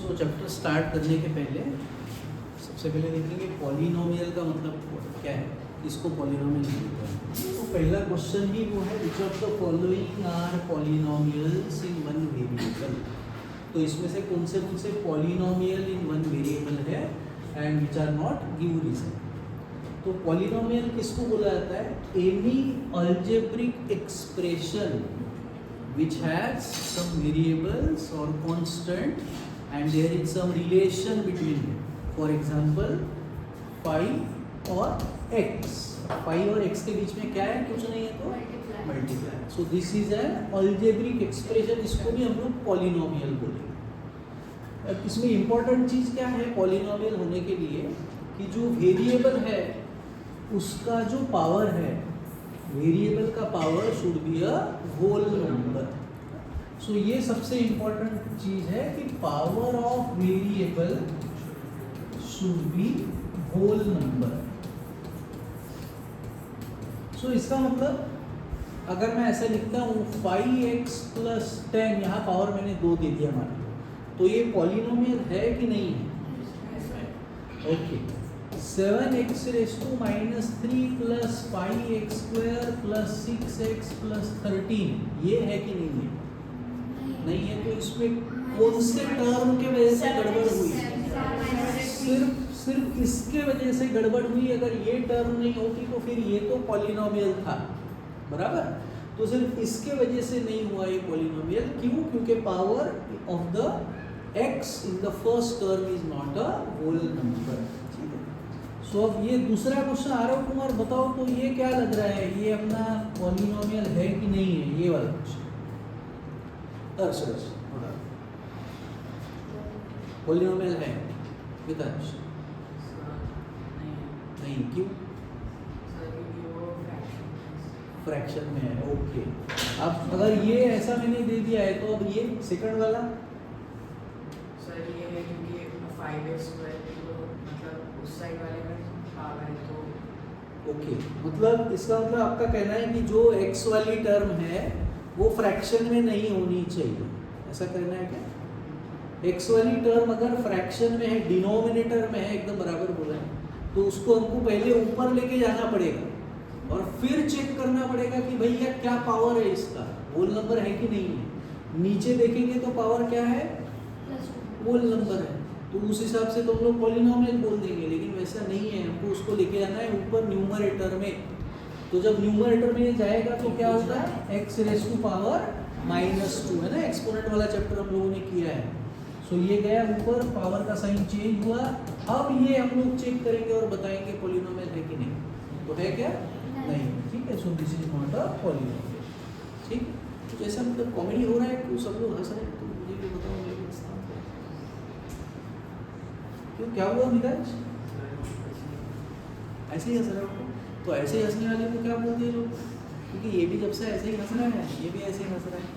सो chapter start करने के पहले सबसे पहले देखेंगे पॉलिनोमियल का मतलब क्या है, इसको पॉलिनोमियल बोलते हैं। तो पहला क्वेश्चन ही वो है, which of the following are polynomials in one variable. तो इसमें से कौन से पॉलिनोमियल इन वन वेरिएबल है and which are not, give reason. तो पॉलिनोमियल किसको बोला जाता है? Any algebraic expression which has some variables or constant and there is some relation between them. For example, phi और x. phi और x के बीच में क्या है? कुछ नहीं है तो multiply. So this is an algebraic expression, इसको भी हम लोग पॉलिनोमियल बोलेंगे। अब इसमें इंपॉर्टेंट चीज़ क्या है पॉलिनोमियल होने के लिए, कि जो वेरिएबल है उसका जो पावर है, वेरिएबल का power should be a whole number. So ये सबसे इंपॉर्टेंट चीज है कि power of variable should be whole number. So इसका मतलब अगर मैं ऐसा लिखता हूँ 5x + 10, यहाँ पावर मैंने 2 दे दिया मान लो, तो ये पॉलिनोमियल है कि नहीं है? ओके। 7x ⁻³ + 5x² + 6x + 13 ये है कि नहीं है? नहीं है। तो इसमें कौन से टर्म के वजह से गड़बड़ हुई? सिर्फ इसके वजह से गड़बड़ हुई। अगर ये टर्म नहीं होती तो फिर ये तो पॉलिनोमियल था, बराबर। तो सिर्फ इसके वजह से नहीं हुआ ये पॉलिनोमियल। क्यों? क्योंकि power of the x in the first term is not a whole number. So अब ये दूसरा क्वेश्चन आरव कुमार बताओ, तो ये क्या लग रहा है, ये अपना पॉलिनोमियल है कि नहीं है? ये वाला क्वेश्चन पॉलिनोमियल है विदांश? नहीं। क्यों? फ्रैक्शन में है। ओके। अब अगर ये ऐसा मैंने दे दिया है तो अब ये सेकंड वाला सर ये है क्योंकि 5x² मतलब उस साइड वाले में पावर है तो ओके। मतलब इसका मतलब आपका कहना है कि जो x वाली टर्म है वो फ्रैक्शन में नहीं होनी चाहिए, ऐसा कहना है क्या? x वाली टर्म अगर फ्रैक्शन में है, डिनोमिनेटर में है, एकदम बराबर बोला है, तो उसको हमको पहले ऊपर लेके जाना पड़ेगा और फिर चेक करना पड़ेगा कि भैया क्या पावर है इसका, होल नंबर है कि नहीं है। नीचे देखेंगे तो पावर क्या है? होल नंबर है, तो उस हिसाब से तो हम लोग पॉलिनोमियल बोल देंगे। लेकिन वैसा नहीं है, हमको उसको लेके जाना है ऊपर न्यूमरेटर में। तो जब न्यूमरेटर में ये जाएगा तो क्या होता है? x⁻² है ना, एक्सपोनेंट वाला चैप्टर हम लोगों ने किया है। सो ये गया ऊपर, पावर का साइन चेंज हुआ। अब ये हम लोग चेक करेंगे और बताएंगे पॉलिनोमियल है कि नहीं। तो है क्या? नहीं। ठीक है। So this is not a polynomial. ठीक। तो जैसा मतलब कॉमेडी हो रहा है तो सब लोग हंस रहे हैं, तो मुझे भी बताओ मैं भी हंसता हूँ। क्यों, क्या हुआ विकास? ऐसे ही हंस रहे हो? तो ऐसे ही हंसने वाले को क्या बोलते हैं लोग? क्योंकि ये भी जब से ऐसे ही हंस रहा है, ये भी ऐसे ही हंस रहा है।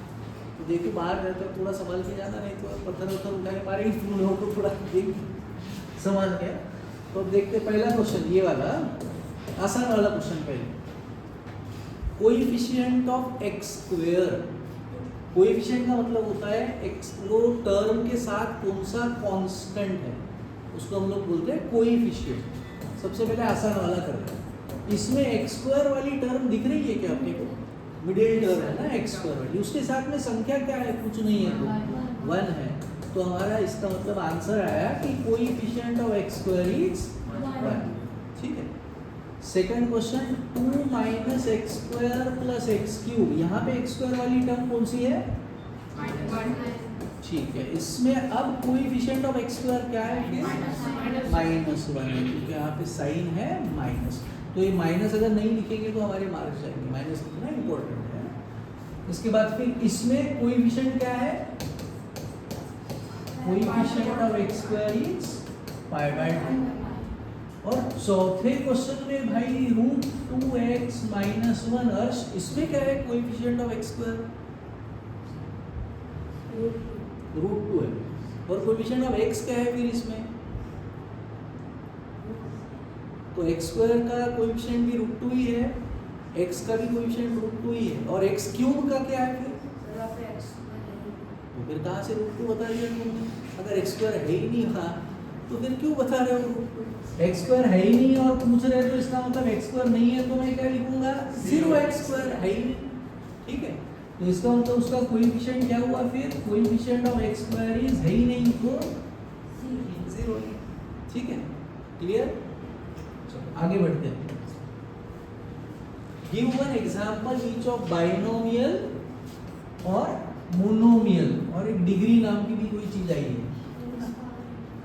तो देखिए बाहर रहते हो थोड़ा संभाल के जाना, नहीं तो पत्थर उठा के मारेंगे तुम लोगों को, थोड़ा देख संभाल के। तो अब देखते पहला क्वेश्चन, ये वाला आसान वाला क्वेश्चन पहले। Coefficient of x²। कोएफिशिएंट का मतलब होता है x, वो टर्म के साथ कौन सा कांस्टेंट है उसको हम लोग बोलते हैं कोएफिशिएंट। सबसे पहले आसान वाला करते हैं। इसमें x² वाली टर्म दिख रही है क्या अपने को? मिडिल टर्म है ना x² वाली, उसके साथ में संख्या क्या है? कुछ नहीं है, तो 1 है। तो हमारा इसका मतलब आंसर आया कि कोएफिशिएंट ऑफ x² इज 1। ठीक है। Second question, 2 - x² + x³। यहाँ पे x² वाली टर्म कौन सी है? 1। ठीक है। इसमें अब कोएफिशिएंट ऑफ x² क्या है? -1 है, क्योंकि यहाँ पे साइन है माइनस। तो ये माइनस अगर नहीं लिखेंगे तो हमारे मार्क्स जाएंगे। माइनस लिखना इंपॉर्टेंट है। इसके बाद फिर इसमें कोएफिशिएंट क्या है? Coefficient of x² is π/2। और चौथे क्वेश्चन में भाई √2x - 1 अर्श, इसमें क्या है कोएफिशिएंट ऑफ x²? √2 है। और कोएफिशिएंट ऑफ x क्या है फिर इसमें? तो x² का कोएफिशिएंट भी √2 ही है, x का भी कोएफिशिएंट √2 ही है, और x³ का क्या है फिर? फिर कहाँ से रूट 2 बता दिया तुमने? अगर एक्स स्क्वायर है ही नहीं वहाँ तो फिर क्यों बता रहे हो रूट 2? एक्स स्क्वायर है ही नहीं और पूछ रहे हो तो इसका मतलब एक्स स्क्वायर नहीं है, तो मैं क्या लिखूंगा? 0x स्क्वायर है ही नहीं, ठीक है। तो इसका मतलब उसका कोएफिशिएंट क्या हुआ? फिर coefficient of x square is है ही नहीं तो 0, ठीक है, क्लियर। चलो आगे बढ़ते हैं। Give one example each of binomial और मोनोमियल, और एक डिग्री नाम की भी कोई चीज आई है,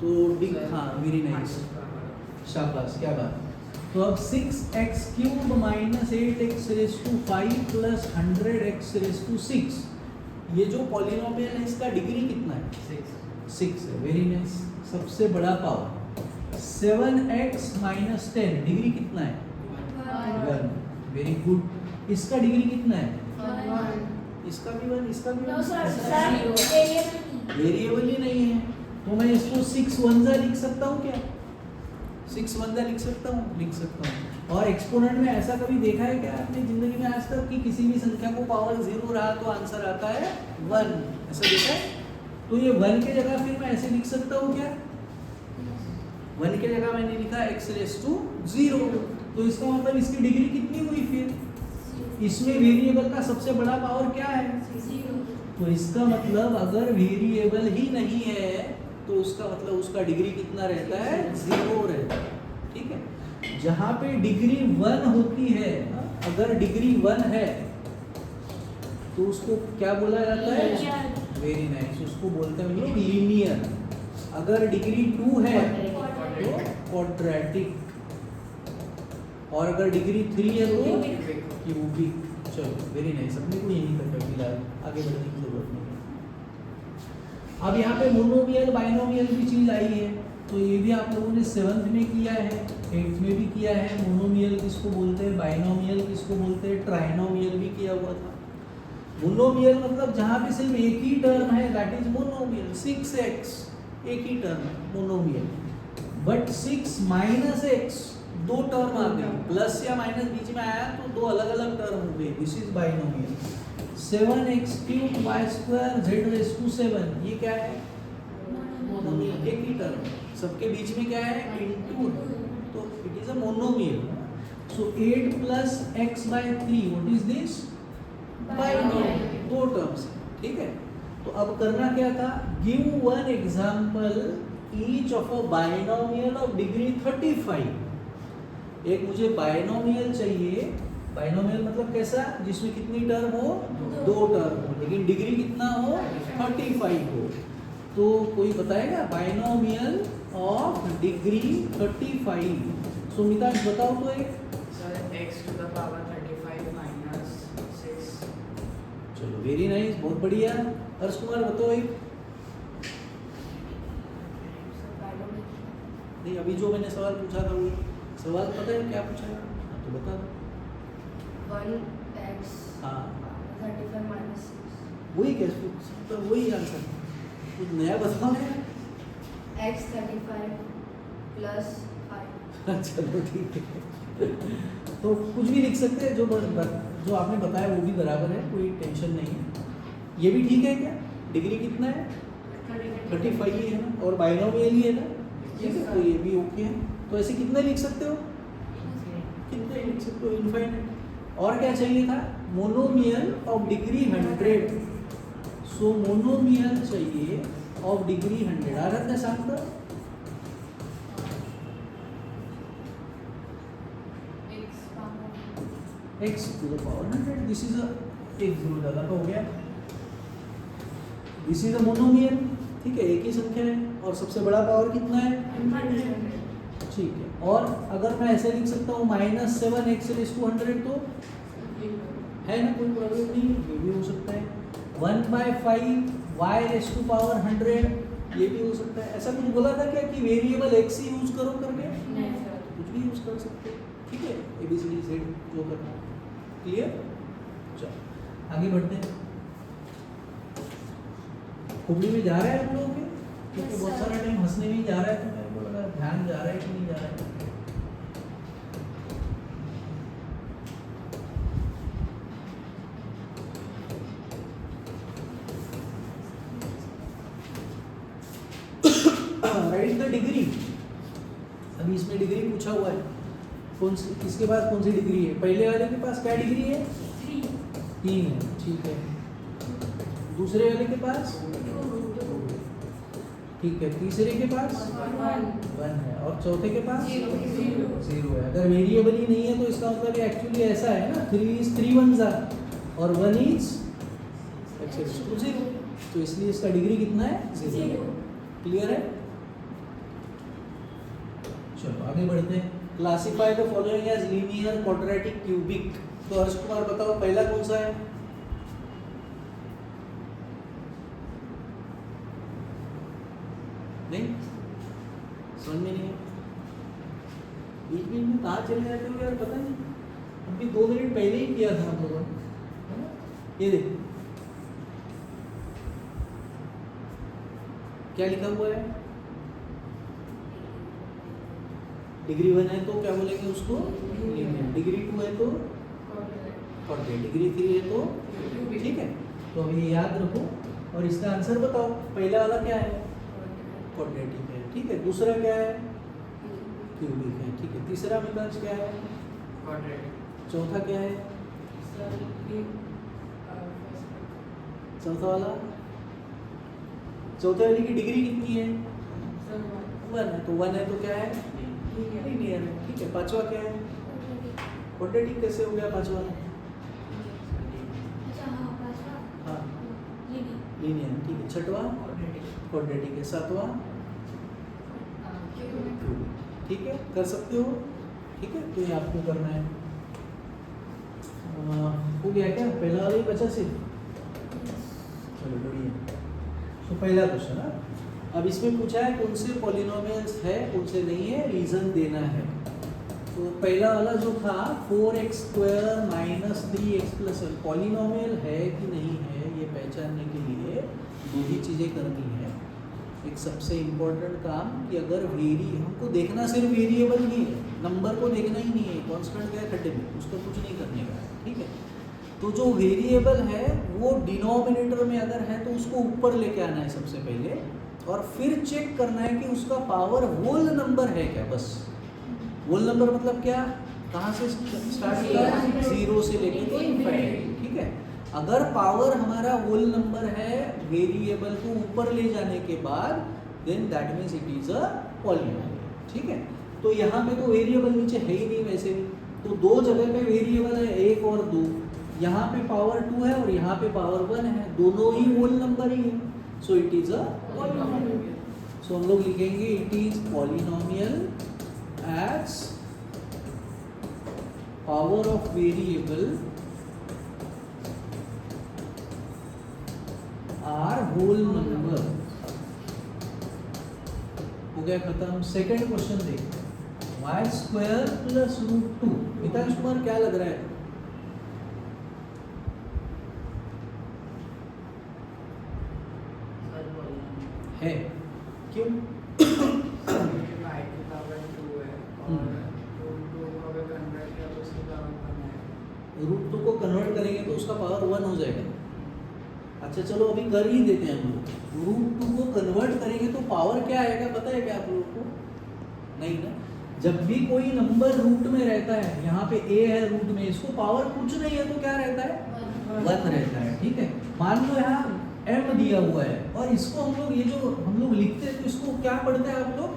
तो हाँ वेरी नाइस, शाबाश, क्या बात। तो अब 6x cube minus 8x raise to 5 plus 100x raise to 6, ये जो पॉलिनोमियल है इसका डिग्री कितना है? 6 है, वेरी नाइस, सबसे बड़ा पावर। 7x माइनस 10, डिग्री कितना है? 1, वेरी गुड। इसका डिग्री कितना है? 1, इसका भी 1, इसका भी 1, सर वेरिएबल ही नहीं है, तो मैं इसको 6 1 लिख सकता हूँ क्या? 6 1 लिख सकता हूँ, लिख सकता हूँ। और एक्सपोनेंट में ऐसा कभी देखा है क्या आपने जिंदगी में आज तक कि किसी भी संख्या को पावर 0 रहा तो आंसर आता है 1, ऐसा देखा है? तो ये 1 के जगह फिर मैं ऐसे लिख सकता हूँ क्या? 1 के जगह मैंने लिखा x रेज टू 0, तो इसका मतलब इसकी डिग्री कितनी हुई फिर? इसमें वेरिएबल का सबसे बड़ा पावर क्या है? 0। तो इसका मतलब अगर वेरिएबल ही नहीं है तो उसका मतलब उसका डिग्री कितना रहता है? 0 रहता है, ठीक है। जहाँ पे डिग्री 1 होती है, अगर डिग्री 1 है तो उसको क्या बोला जाता है? वेरी नाइस, उसको बोलते हैं हम लोग लीनियर। अगर डिग्री 2 है तो क्वाड्रेटिक, और अगर डिग्री 3 है तो क्यूबिक। चलो वेरी नाइस, अपने को यही करना फिलहाल, आगे बढ़ने की जरूरत नहीं है। अब यहाँ पे मोनोमियल बाइनोमियल की चीज आई है, तो ये भी आप लोगों ने 7th में किया है, 8th में भी किया है। मोनोमियल किसको बोलते हैं, बाइनोमियल किसको बोलते हैं, ट्राइनोमियल भी किया हुआ था। मोनोमियल मतलब जहाँ पे सिर्फ एक ही टर्म है, दैट इज मोनोमियल। 6x एक ही टर्म है, monomial. But 6 minus x, 2 term आ गए, प्लस या माइनस बीच में आया तो 2 अलग अलग टर्म हो गए, this is binomial. 7x cube y square z raise to 7, ये क्या है? मोनोमियल, एक ही टर्म, सबके बीच में क्या है? इनटू, तो it is a monomial. So 8 plus x by 3, what is this? Binomial, 2 terms, ठीक है। तो अब करना क्या था? Give one example each of a binomial of degree 35। एक मुझे बाइनोमियल चाहिए, बाइनोमियल मतलब कैसा? जिसमें कितनी टर्म हो? 2 टर्म हो, लेकिन डिग्री कितना हो? 35 हो। तो कोई बताएगा बाइनोमियल ऑफ डिग्री 35? सुमितांश बताओ तो एक। Sir x to the power 35 minus 6। चलो वेरी नाइस, बहुत बढ़िया। हर्ष कुमार बताओ एक। नहीं, अभी जो मैंने सवाल पूछा था वो सवाल पता है क्या पूछा है? तो बता दो। 1x हाँ 35 minus 6। वही कैसे, तो वही आंसर, कुछ नया बताओ यार। x 35 plus 5। चलो ठीक है, तो कुछ भी लिख सकते हैं, जो आपने बताया वो भी बराबर है, कोई टेंशन नहीं है। ये भी ठीक है क्या? डिग्री कितना है? 35 ही है ना, और बाइनोमियल ही है ना, ठीक है, तो ये भी ओके है। तो ऐसे कितने लिख सकते हो? कितने लिख सकते हो? इनफाइनाइट। और क्या चाहिए था? Monomial of degree 100। So monomial चाहिए ऑफ डिग्री 100। आराध्य सांग कर। x to the power 100, this is a, एक जीरो ज़्यादा का हो गया, दिस इज अ मोनोमियल, ठीक है, एक ही संख्या है, और सबसे बड़ा पावर कितना है? 100, ठीक है। और अगर मैं ऐसे लिख सकता हूँ -7x रेज़ टू 100, तो है ना, कोई प्रॉब्लम नहीं, ये भी हो सकता है। 1/5 y रेज़ टू पावर 100, ये भी हो सकता है। ऐसा कुछ बोला था क्या कि वेरिएबल x ही यूज करो करके? कुछ भी यूज कर सकते हैं, ठीक है, ABCD Z जो करना है, क्लियर। चलो आगे बढ़ते हैं। खुबली में जा रहा है हम लोगों के, क्योंकि बहुत सारा टाइम हंसने में ही जा रहा है, तो मेरे को लगा ध्यान जा रहा है कि नहीं जा रहा है। Right the degree. अभी इसमें डिग्री पूछा हुआ है, कौन सी, किसके पास कौन सी डिग्री है? पहले वाले के पास क्या डिग्री है? 3 है, ठीक है। दूसरे वाले के पास ठीक है, तीसरे के पास 1 है, और चौथे के पास 0 है। अगर वेरिएबल ही नहीं है तो इसका मतलब एक्चुअली ऐसा है ना, 3 is 3 ones are और 1 is x to 0, तो इसलिए इसका डिग्री कितना है? 0। क्लियर है? चलो आगे बढ़ते हैं। Classify the following as linear, quadratic, cubic. तो हर्ष कुमार बताओ पहला कौन सा है? नहीं समझ में नहीं है, बीच बीच में कहाँ चले जाते हो यार, पता नहीं। अभी 2 मिनट पहले ही किया था हम लोगों ने। ये देखो क्या लिखा हुआ है, डिग्री 1 है तो क्या बोलेंगे उसको? लीनियर। डिग्री 2 है तो क्वाड्रेटिक, डिग्री 3 है तो, ठीक है। तो अब ये याद रखो और इसका आंसर बताओ। पहला वाला क्या है? क्वाड्रेटिक है, ठीक है। दूसरा क्या है? क्यूबिक है, ठीक है। तीसरा मितांश क्या है? क्वाड्रेटिक। चौथा क्या है? चौथा वाला, चौथे वाले की डिग्री कितनी है? 1 है, तो 1 है तो क्या है? लीनियर है, ठीक है। पांचवा क्या है? क्वाड्रेटिक कैसे हो गया पांचवा? हाँ लीनियर, ठीक है। छठवा क्वाड्रेटिक है, सातवां ठीक है, कर सकते हो, ठीक है। तो ये आपको करना है। हो गया क्या? पहला वाला ही बचा सिर्फ, चलो बढ़िया। तो पहला क्वेश्चन है, अब इसमें पूछा है कौन से पॉलिनोमियल्स है कौन से नहीं है, रीजन देना है। तो पहला वाला जो था 4x² - 3x + 1 पॉलिनोमियल है कि नहीं है, ये पहचानने के लिए 2 ही चीज़ें करनी है। एक सबसे इम्पोर्टेंट काम कि अगर हमको देखना सिर्फ वेरिएबल ही है, नंबर को देखना ही नहीं है, कांस्टेंट गया खड्डे में, उसको कुछ नहीं करने का है, ठीक है। तो जो वेरिएबल है वो डिनोमिनेटर में अगर है तो उसको ऊपर लेके आना है सबसे पहले, और फिर चेक करना है कि उसका पावर होल नंबर है क्या। बस होल नंबर मतलब क्या, कहाँ से स्टार्ट होगा? 0 से लेके तो इनफाइनाइट, ठीक है। अगर पावर हमारा होल नंबर है वेरिएबल को ऊपर ले जाने के बाद, then that means it is a polynomial, ठीक है। तो यहाँ पे तो वेरिएबल नीचे है ही नहीं वैसे भी, तो 2 जगह पे वेरिएबल है, 1 और 2। यहाँ पे पावर 2 है और यहाँ पे पावर 1 है, दोनों ही होल नंबर ही है, so it is a polynomial. So हम लोग लिखेंगे it is polynomial as power of variable are whole number. हो गया खत्म। सेकंड क्वेश्चन देखते हैं, y² + √2। मितांश कुमार क्या लग रहा है? है क्यों? √2 को कन्वर्ट करेंगे तो उसका पावर 1 हो जाएगा। अच्छा चलो अभी कर ही देते हैं हम लोग। √2 को कन्वर्ट करेंगे तो पावर क्या आएगा पता है क्या आप लोगों को? नहीं ना। जब भी कोई नंबर रूट में रहता है, यहाँ पे a है रूट में, इसको पावर कुछ नहीं है तो क्या रहता है? 1 रहता है, ठीक है। मान लो यहाँ m दिया हुआ है और इसको हम लोग, ये जो हम लोग लिखते हैं तो इसको क्या पढ़ते हैं आप लोग?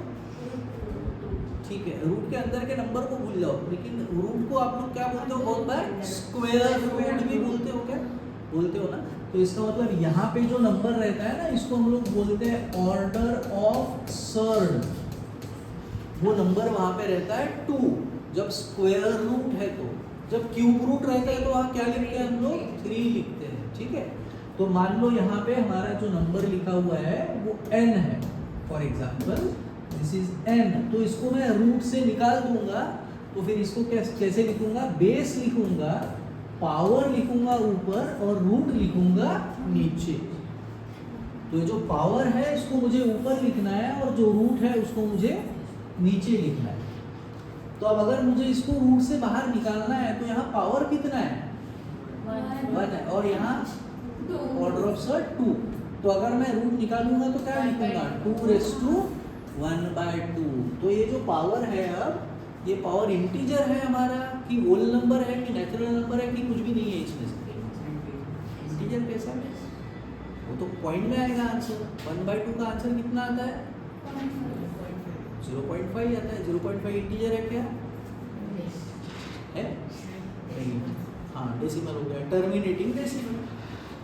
ठीक है, रूट के अंदर के नंबर को भूल जाओ, लेकिन रूट को आप लोग क्या बोलते हो? बहुत बार स्क्वायर रूट भी बोलते हो, क्या बोलते हो ना। तो इसका मतलब यहाँ पे जो नंबर रहता है ना, इसको हम लोग बोलते हैं ऑर्डर ऑफ सर्ड। वो नंबर वहाँ पे रहता है 2 जब स्क्वायर रूट है। तो जब क्यूब रूट रहता है तो वहाँ क्या लिखते हैं हम लोग? 3 लिखते हैं, ठीक है। तो मान लो यहाँ पे हमारा जो नंबर लिखा हुआ है वो n है, for example this is n। तो इसको मैं रूट से निकाल दूंगा, तो फिर इसको कैसे लिखूंगा? बेस लिखूंगा, पावर लिखूंगा ऊपर और रूट लिखूंगा नीचे। तो जो पावर है इसको मुझे ऊपर लिखना है और जो रूट है उसको मुझे नीचे लिखना है। तो अब अगर मुझे इसको रूट से बाहर निकालना है तो यहाँ पावर कितना है? 1 है, और यहाँ ऑर्डर ऑफ सर्ड 2। तो अगर मैं रूट निकालूंगा तो क्या लिखूंगा? 2 raised to 1/2। तो ये जो पावर है, अब ये पावर इंटीजर है हमारा कि होल नंबर है कि नेचुरल नंबर है कि कुछ भी नहीं है इसमें से? इंटीजर कैसा है? वो तो पॉइंट में आएगा आंसर। 1/2 का आंसर कितना आता है? 0.5 आता है। 0.5 इंटीजर है क्या है? नहीं। हाँ, डेसिमल हो गया, टर्मिनेटिंग डेसिमल।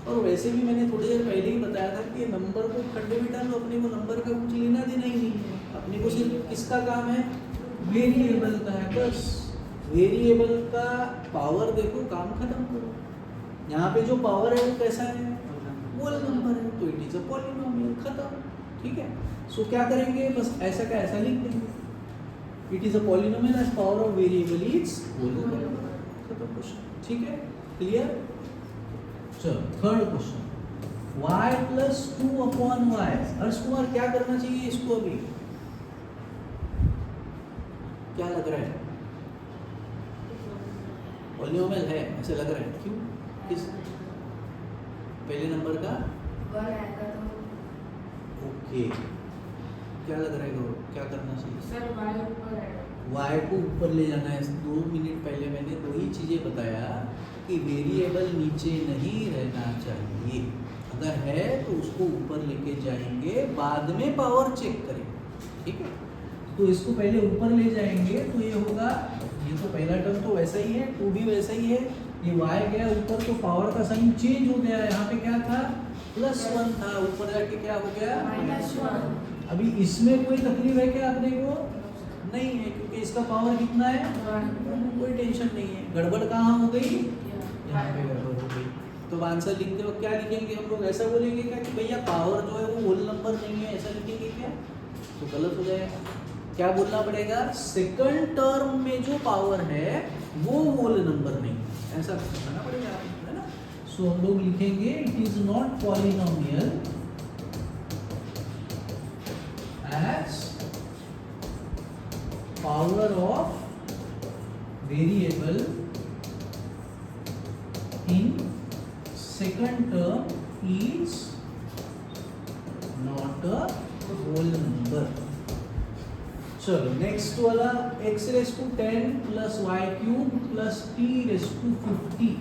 और वैसे भी मैंने थोड़ी देर पहले ही बताया था कि नंबर को खड्डे में डालो, अपने को नंबर का कुछ लेना देना ही नहीं है। अपने को सिर्फ किसका काम है? वेरिएबल का है बस। वेरिएबल का पावर देखो, काम खत्म करो। यहाँ पे जो पावर है वो कैसा है? होल नंबर है, तो इट इज अ पॉलिनोमियल, खत्म। ठीक है, सो क्या करेंगे, बस ऐसा का ऐसा लिख देंगे। It is a polynomial as power of variable is whole number, खत्म क्वेश्चन। ठीक है, क्लियर? चलो third question, y plus 2/y। Harsh Kumar क्या करना चाहिए इसको? अभी क्या लग रहा है? पॉलिनोमियल है ऐसे लग रहा है, क्यों? किस पहले नंबर का? ओके, क्या लग रहा है गौरव, क्या करना चाहिए? सर y ऊपर है। y को ऊपर ले जाना है। 2 मिनट पहले मैंने 2 ही चीज़ें बताया कि वेरिएबल नीचे नहीं रहना चाहिए, अगर है तो उसको ऊपर लेके जाएंगे, बाद में पावर चेक करेंगे। ठीक है, तो इसको पहले ऊपर ले जाएंगे तो ये होगा, ये तो पहला टर्म तो वैसा ही है, 2 भी वैसा ही है, ये y गया ऊपर तो पावर का साइन चेंज हो गया। यहाँ पे क्या था? +1 था, ऊपर जाके क्या हो गया? -1। अभी इसमें कोई तकलीफ है क्या अपने को? नहीं है, क्योंकि इसका पावर कितना है? 1। कोई टेंशन नहीं है। गड़बड़ कहाँ हो गई? यहाँ पे गड़बड़ हो गई। तो आंसर लिखते वक्त क्या लिखेंगे हम लोग? ऐसा बोलेंगे क्या कि भैया पावर जो है वो होल नंबर नहीं है, ऐसा लिखेंगे क्या? तो गलत हो जाएगा। क्या बोलना पड़ेगा? सेकंड टर्म में जो पावर है वो होल नंबर नहीं, ऐसा बताना पड़ेगा, है ना? सो हम लोग लिखेंगे it is not polynomial as power of variable in second term is not a whole number। चलो नेक्स्ट वाला, x⁻10 plus y³ plus t⁻50।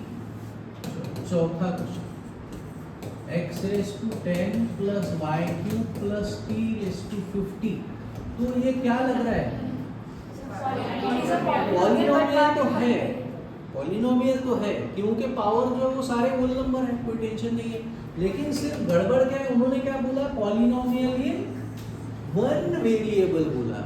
चौथा question, x⁻10 plus y³ plus t⁻50। तो ये क्या लग रहा है? पॉलिनोमियल तो है, पॉलिनोमियल तो है, क्योंकि पावर जो है वो सारे होल नंबर है, कोई टेंशन नहीं है। लेकिन सिर्फ गड़बड़ क्या है, उन्होंने क्या बोला? पॉलिनोमियल इन 1 वेरिएबल बोला।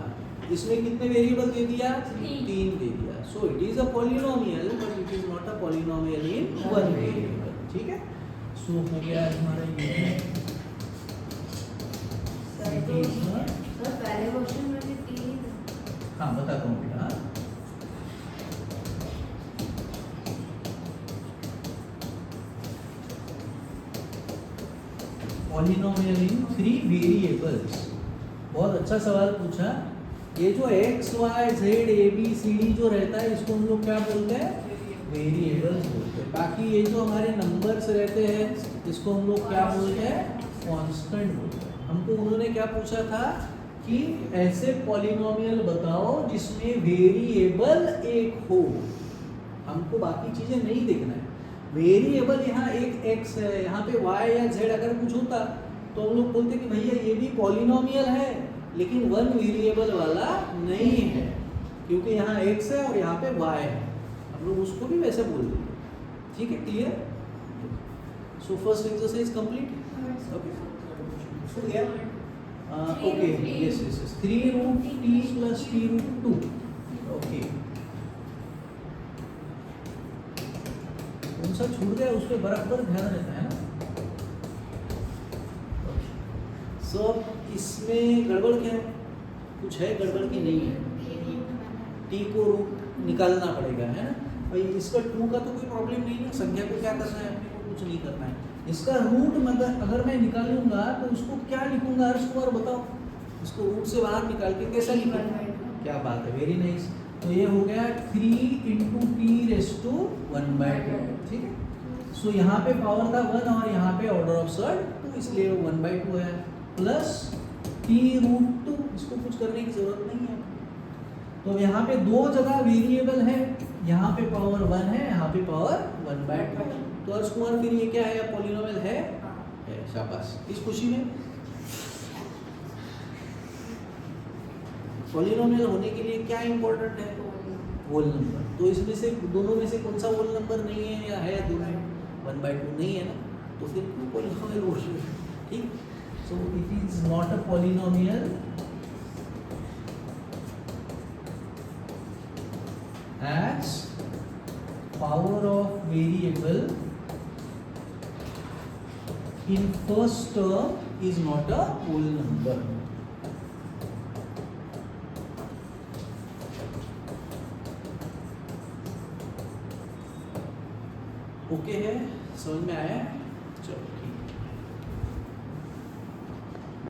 इसमें कितने वेरिएबल दे दिया? 3 दे दिया। सो it is a polynomial but it is not a polynomial in 1 variable. ठीक है, सो हो गया हमारा ये। पहले क्वेश्चन में भी 3 ही था। हाँ बताता हूँ बेटा। पॉलिनोमियल इन 3 वेरिएबल्स, बहुत अच्छा सवाल पूछा। ये जो x, y, z, a, b, c, d जो रहता है इसको हम लोग क्या बोलते हैं? वेरिएबल्स बोलते हैं। बाकी ये जो हमारे नंबर्स रहते हैं इसको हम लोग क्या बोलते हैं? कांस्टेंट बोलते हैं। हमको उन्होंने क्या पूछा था कि ऐसे पॉलिनोमियल बताओ जिसमें वेरिएबल एक हो। हमको बाकी चीजें नहीं देखना है। वेरिएबल यहाँ एक x है, यहाँ पे y या z अगर कुछ होता तो हम लोग बोलते कि भैया ये भी पॉलिनोमियल है लेकिन 1 वेरिएबल वाला नहीं है, क्योंकि यहाँ x है और यहाँ पे y है, हम लोग उसको भी वैसे बोल देंगे। ठीक है, clear? So first exercise complete. Okay, okay, yes yes yes, 3√t plus t√2। Okay, कौन सा छूट गया उस पर बराबर ध्यान रहता है ना। सो इसमें गड़बड़ क्या है? कुछ है गड़बड़ की नहीं है? टी को रूट निकालना पड़ेगा, है ना भाई। इसका 2 का तो कोई प्रॉब्लम नहीं है, संख्या को क्या करना है, अपने को कुछ नहीं करना है। इसका रूट मतलब अगर मैं निकालूंगा तो उसको क्या लिखूंगा? हर्ष कुमार बताओ, इसको रूट से बाहर निकाल के कैसा लिखूंगा? क्या बात है, वेरी नाइस। तो ये हो गया 3 × t⁻1/2। ठीक है, सो यहाँ पे पावर था 1 और यहाँ पे ऑर्डर ऑफ सर्ड, तो इसलिए 1/2 है, प्लस t√2, इसको कुछ करने की जरूरत नहीं है। तो यहाँ पे दो जगह वेरिएबल है, यहाँ पे पावर 1 है, यहाँ पे पावर 1/2। तो अर्श कुमार फिर ये क्या है, पॉलिनोमियल है? है, शाबाश। इस खुशी में पॉलिनोमियल होने के लिए क्या इंपॉर्टेंट है? Whole number. तो इसमें से दोनों में से कौन सा होल नंबर नहीं है या है? दोनों 1/2 नहीं है ना, तो फिर क्यों पॉलिनोमियल बोल रहे हैं? ठीक। सो it is not a polynomial as power of variable in first term is not a whole number. Okay है, समझ में आया?